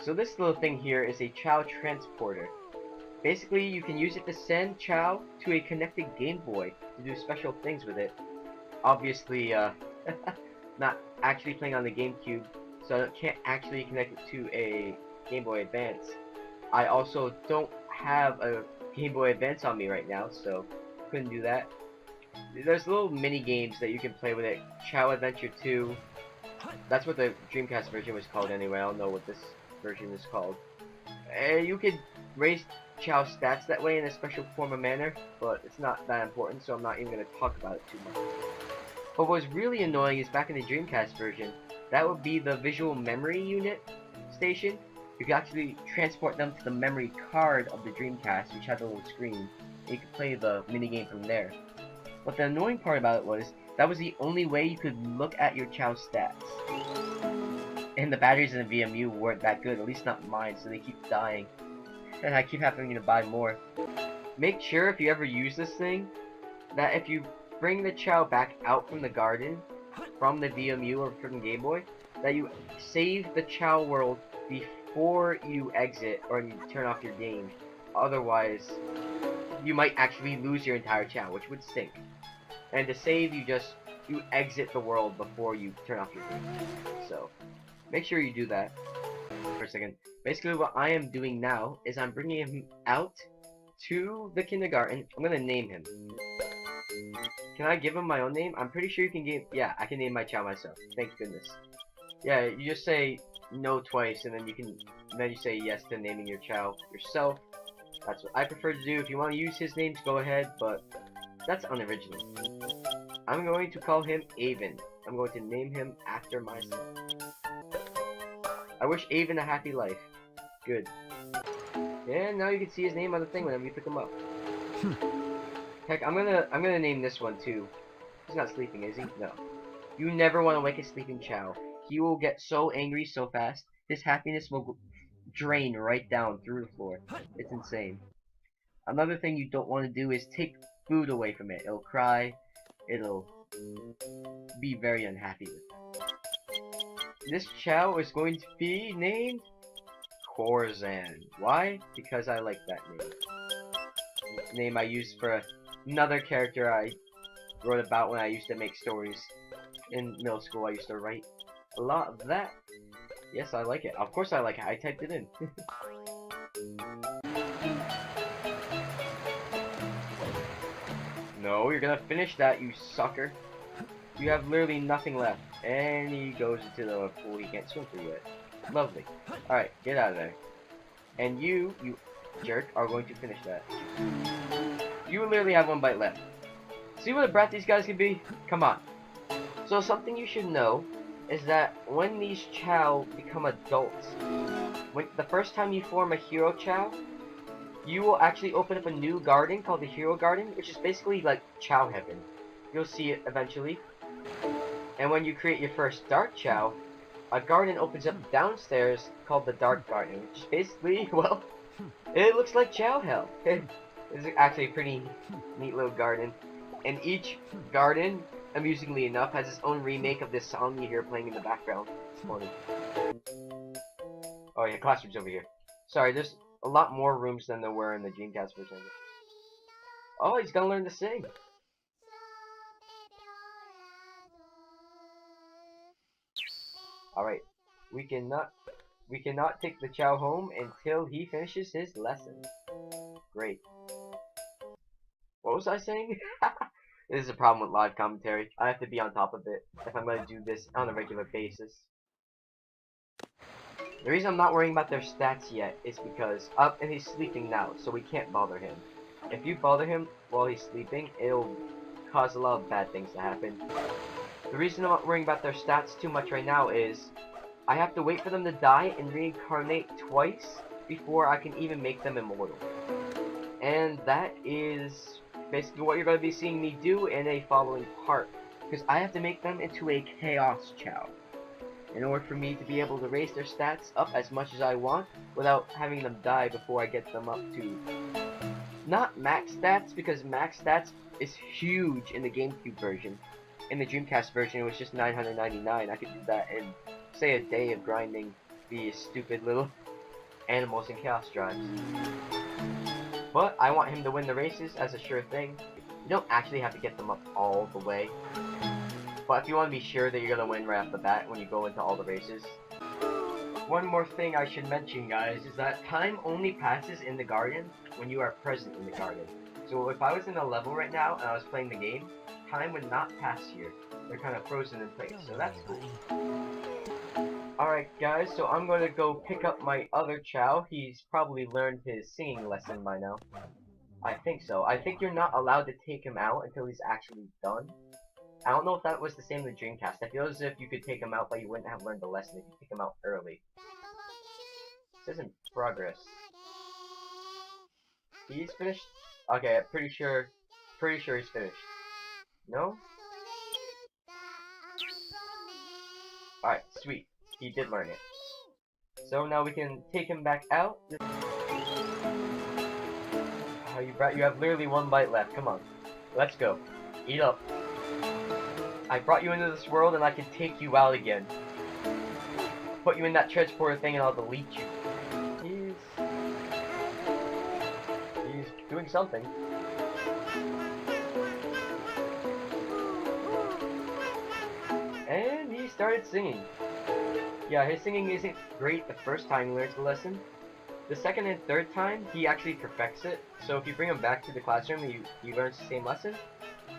So this little thing here is a Chao transporter. Basically, you can use it to send Chao to a connected Game Boy to do special things with it. Obviously, not actually playing on the GameCube, so I can't actually connect it to a Game Boy Advance. I also don't have a Game Boy Advance on me right now, so couldn't do that. There's little mini games that you can play with it. Chao Adventure 2. That's what the Dreamcast version was called anyway. I don't know what this version is called. You could raise Chao's stats that way in a special form of manner, but it's not that important, so I'm not even going to talk about it too much. But what was really annoying is back in the Dreamcast version, that would be the visual memory unit station. You could actually transport them to the memory card of the Dreamcast, which had a little screen, and you could play the minigame from there. But the annoying part about it was, that was the only way you could look at your Chao stats. And the batteries in the VMU weren't that good, at least not mine, so they keep dying. And I keep having to buy more. Make sure if you ever use this thing, that if you bring the Chao back out from the garden, from the VMU or from the Game Boy, that you save the Chao world before you exit or you turn off your game. Otherwise, you might actually lose your entire Chao, which would stink. And to save, you exit the world before you turn off your game. So, make sure you do that. For a second. Basically, what I am doing now is I'm bringing him out to the kindergarten. I'm gonna name him. Can I give him my own name? I'm pretty sure you can give. Yeah, I can name my Chao myself. Thank goodness. Yeah, you just say no twice, and then you say yes to naming your Chao yourself. That's what I prefer to do. If you want to use his names, go ahead, but that's unoriginal. I'm going to call him Avon. I'm going to name him after myself. I wish Avon a happy life. Good. And now you can see his name on the thing whenever you pick him up. Heck, I'm gonna name this one too. He's not sleeping, is he? No. You never want to wake a sleeping Chao. He will get so angry so fast. His happiness will drain right down through the floor. It's insane. Another thing you don't want to do is take food away from it. It'll cry. It'll be very unhappy with it. This Chao is going to be named Corzan. Why? Because I like that name. Name I used for another character I wrote about when I used to make stories. In middle school, I used to write a lot of that. Yes, I like it. Of course I like it. I typed it in. No, you're gonna finish that, you sucker. You have literally nothing left. And he goes into the pool he can't swim through yet. Lovely. Alright, get out of there. And you jerk, are going to finish that. You literally have one bite left. See what a brat these guys can be? Come on. So something you should know is that when these Chao become adults, when the first time you form a hero Chao, you will actually open up a new garden called the Hero Garden, which is basically like Chao Heaven. You'll see it eventually. And when you create your first Dark Chao, a garden opens up downstairs called the Dark Garden, which is basically, well, it looks like Chao Hell. It's actually a pretty neat little garden. And each garden, amusingly enough, has its own remake of this song you hear playing in the background. It's funny. Oh yeah, classroom's over here. Sorry, there's a lot more rooms than there were in the Dreamcast version. Oh, he's gonna learn to sing. Alright, we cannot take the Chao home until he finishes his lesson. Great. What was I saying? This is a problem with live commentary. I have to be on top of it if I'm going to do this on a regular basis. The reason I'm not worrying about their stats yet is because and he's sleeping now, so we can't bother him. If you bother him while he's sleeping, it'll cause a lot of bad things to happen. The reason I'm not worrying about their stats too much right now is I have to wait for them to die and reincarnate twice before I can even make them immortal. And that is basically what you're going to be seeing me do in a following part. Because I have to make them into a Chaos Chao in order for me to be able to raise their stats up as much as I want without having them die before I get them up to not max stats, because max stats is huge in the GameCube version. In the Dreamcast version it was just 999. I could do that in say a day of grinding the stupid little animals and chaos drives. But I want him to win the races as a sure thing. You don't actually have to get them up all the way. But if you want to be sure that you're going to win right off the bat when you go into all the races. One more thing I should mention, guys, is that time only passes in the garden when you are present in the garden. So if I was in a level right now and I was playing the game, time would not pass here. They're kind of frozen in place, so that's cool. Alright guys, so I'm going to go pick up my other Chao. He's probably learned his singing lesson by now. I think so. I think you're not allowed to take him out until he's actually done. I don't know if that was the same with Dreamcast. I feel as if you could take him out, but you wouldn't have learned the lesson if you pick him out early. It says in progress. He's finished? Okay, I'm pretty sure he's finished. No? Alright, sweet. He did learn it. So now we can take him back out. You have literally one bite left. Come on. Let's go. Eat up. I brought you into this world and I can take you out again. Put you in that transporter thing and I'll delete you. He's doing something. And he started singing. Yeah, his singing isn't great the first time he learns the lesson. The second and third time, he actually perfects it. So if you bring him back to the classroom and he learns the same lesson,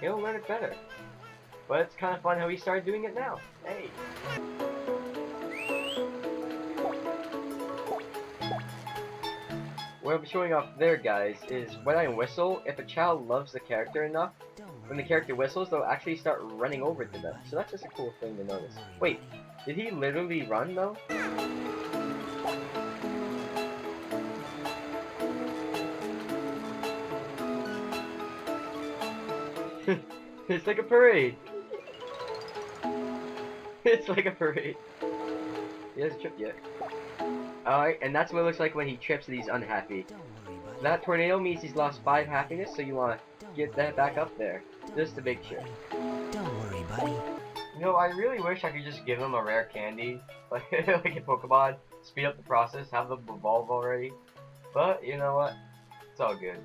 he'll learn it better. But it's kind of fun how he started doing it now. Hey! What I'm showing off there, guys, is when I whistle, if a child loves the character enough, when the character whistles, they'll actually start running over to them. So that's just a cool thing to notice. Wait, did he literally run, though? It's like a parade. It's like a parade. He hasn't tripped yet. Alright, and that's what it looks like when he trips and he's unhappy. That tornado means he's lost 5 happiness, so you want to get that back up there. Just to make sure. Don't worry, buddy. You know, I really wish I could just give him a rare candy, like a Pokemon, speed up the process, have them evolve already. But, you know what? It's all good.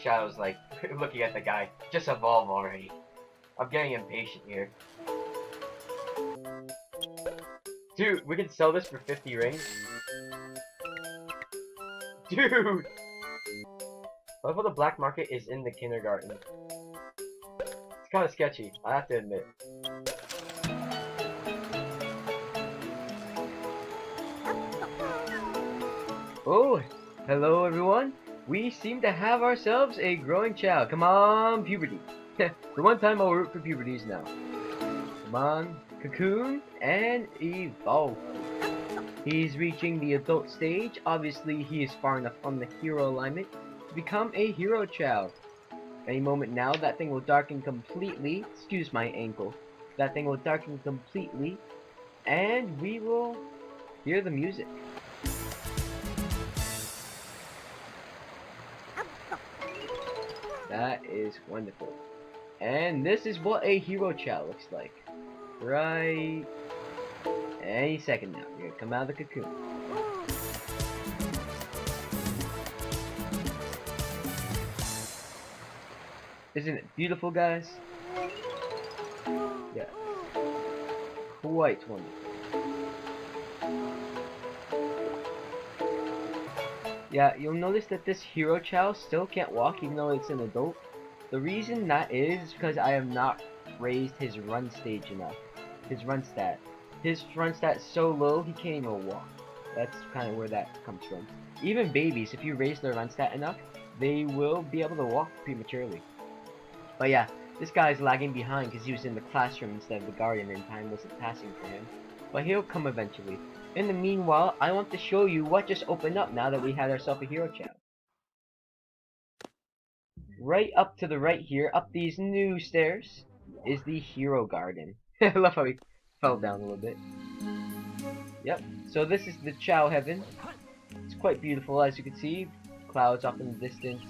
Shadow's like, looking at the guy, just evolve already. I'm getting impatient here. Dude, we can sell this for 50 rings. Dude! What if the black market is in the kindergarten? It's kind of sketchy, I have to admit. Oh, hello everyone. We seem to have ourselves a growing Chao. Come on, puberty. For one time, I'll root for puberties now. Come on, cocoon and evolve. He's reaching the adult stage. Obviously, he is far enough from the hero alignment to become a hero Chao. Any moment now, that thing will darken completely. Excuse my ankle. That thing will darken completely, and we will hear the music. That is wonderful. And this is what a hero Chao looks like. Right any second now. You're gonna come out of the cocoon. Isn't it beautiful, guys? Yeah. Quite wonderful. Yeah, you'll notice that this hero Chao still can't walk even though it's an adult. The reason that is because I have not raised his run stage enough. His run stat. His run stat is so low he can't even walk. That's kind of where that comes from. Even babies, if you raise their run stat enough, they will be able to walk prematurely. But yeah, this guy's lagging behind because he was in the classroom instead of the garden and time wasn't passing for him. But he'll come eventually. In the meanwhile, I want to show you what just opened up now that we had ourselves a hero Chao. Right up to the right here, up these new stairs, is the hero garden. I love how he fell down a little bit. Yep, so this is the Chao heaven. It's quite beautiful, as you can see. Clouds off in the distance.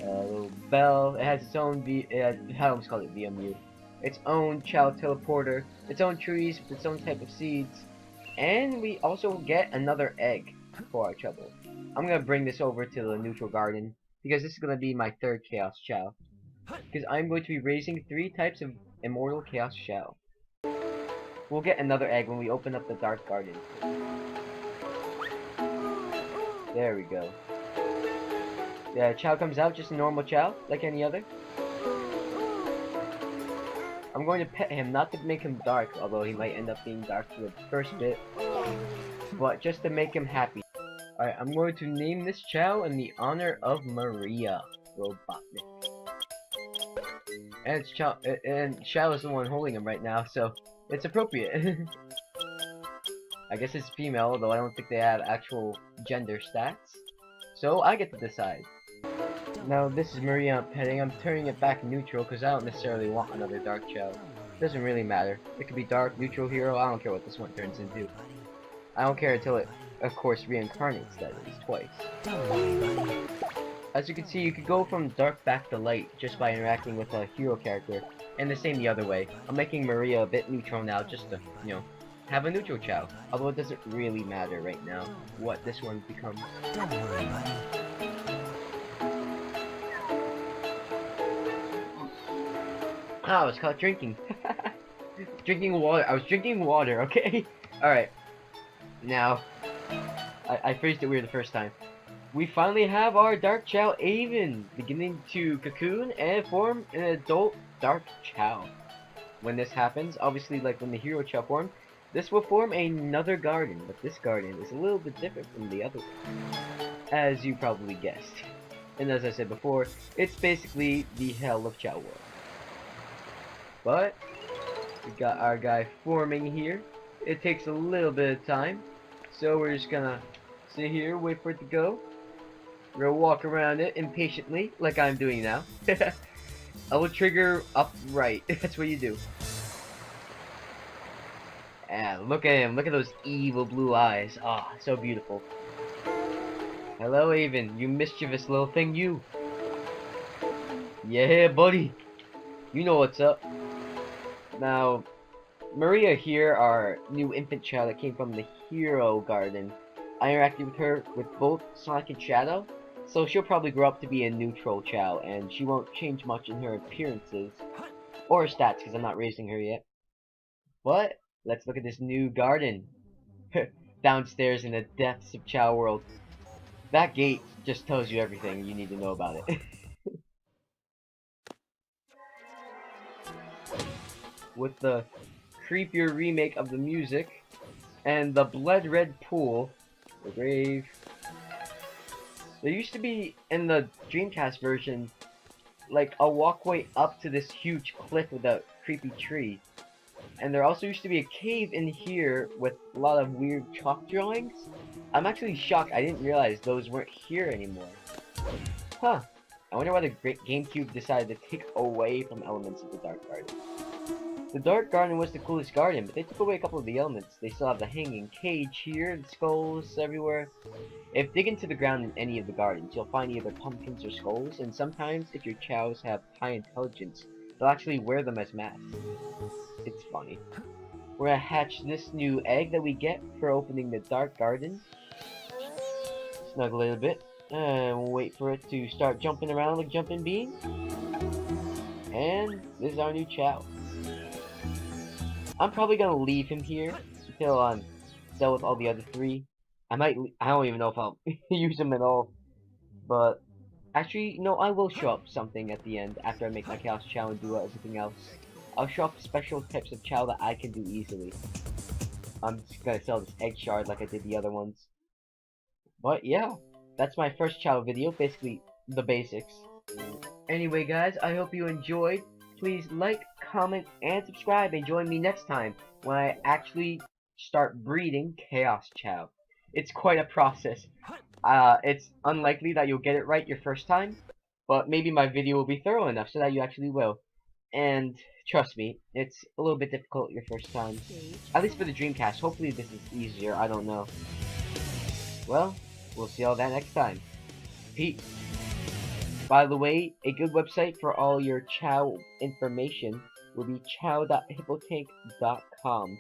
A little bell. It has its own I almost called it VMU. Its own Chao teleporter. Its own trees with its own type of seeds. And we also get another egg. for our trouble. I'm gonna bring this over to the neutral garden because this is gonna be my third Chaos Chao. Because I'm going to be raising 3 types of Immortal Chaos Chao. We'll get another egg when we open up the Dark Garden. There we go. Yeah, Chao comes out just a normal Chao, like any other. I'm going to pet him, not to make him dark, although he might end up being dark for the first bit, but just to make him happy. Alright, I'm going to name this Chao in the honor of Maria Robotnik. And it's Chao, and Chao is the one holding him right now, so it's appropriate. I guess it's female, although I don't think they have actual gender stats. So I get to decide. Now this is Maria I'm petting. I'm turning it back neutral because I don't necessarily want another dark Chao. Doesn't really matter. It could be dark, neutral, hero. I don't care what this one turns into. I don't care until it, of course, reincarnates, that is, twice. As you can see, you could go from dark back to light just by interacting with a hero character, and the same the other way. I'm making Maria a bit neutral now just to, you know, have a neutral Chao. Although it doesn't really matter right now what this one becomes. Don't worry, buddy. Ah, I was caught drinking. Drinking water. I was drinking water, okay? Alright. Now, I phrased it weird the first time. We finally have our Dark Chao Avon beginning to cocoon and form an adult Dark Chao. When this happens, obviously like when the Hero Chao formed, this will form another garden, but this garden is a little bit different from the other one, as you probably guessed. And as I said before, it's basically the hell of Chao World. But, we got our guy forming here. It takes a little bit of time, so we're just gonna sit here, wait for it to go. We're gonna walk around it impatiently, like I'm doing now. I will trigger up right. That's what you do. And look at him. Look at those evil blue eyes. Ah, so beautiful. Hello, Avon. You mischievous little thing, you. Yeah, buddy. You know what's up. Now, Maria here, our new infant child that came from the Hero Garden. I interacted with her with both Sonic and Shadow, so she'll probably grow up to be a neutral Chao, and she won't change much in her appearances or her stats because I'm not raising her yet. But let's look at this new garden downstairs in the depths of Chao World. That gate just tells you everything you need to know about it. With the creepier remake of the music and the blood red pool, the grave. There used to be in the Dreamcast version like a walkway up to this huge cliff with a creepy tree. And there also used to be a cave in here with a lot of weird chalk drawings. I'm actually shocked I didn't realize those weren't here anymore. Huh. I wonder why the GameCube decided to take away from elements of the Dark Garden. The Dark Garden was the coolest garden, but they took away a couple of the elements. They still have the hanging cage here, the skulls everywhere. If dig into the ground in any of the gardens, you'll find either pumpkins or skulls, and sometimes, if your Chaos have high intelligence, they'll actually wear them as masks. It's funny. We're gonna hatch this new egg that we get for opening the Dark Garden. Snuggle it a bit, and we'll wait for it to start jumping around like jumping beans. And this is our new Chao. I'm probably gonna leave him here until I'm done with all the other 3. I don't even know if I'll use them at all. But actually, no, I will show up something at the end after I make my Chaos Chao and do everything else. I'll show up special types of Chao that I can do easily. I'm just gonna sell this egg shard like I did the other ones. But yeah, that's my first Chao video, basically the basics. Anyway guys, I hope you enjoyed. Please like, comment, and subscribe, and join me next time when I actually start breeding Chaos Chao. It's quite a process. It's unlikely that you'll get it right your first time, but maybe my video will be thorough enough so that you actually will. And trust me, it's a little bit difficult your first time. At least for the Dreamcast. Hopefully this is easier, I don't know. Well, we'll see all that next time. Peace. By the way, a good website for all your Chao information will be chao.hippotank.com.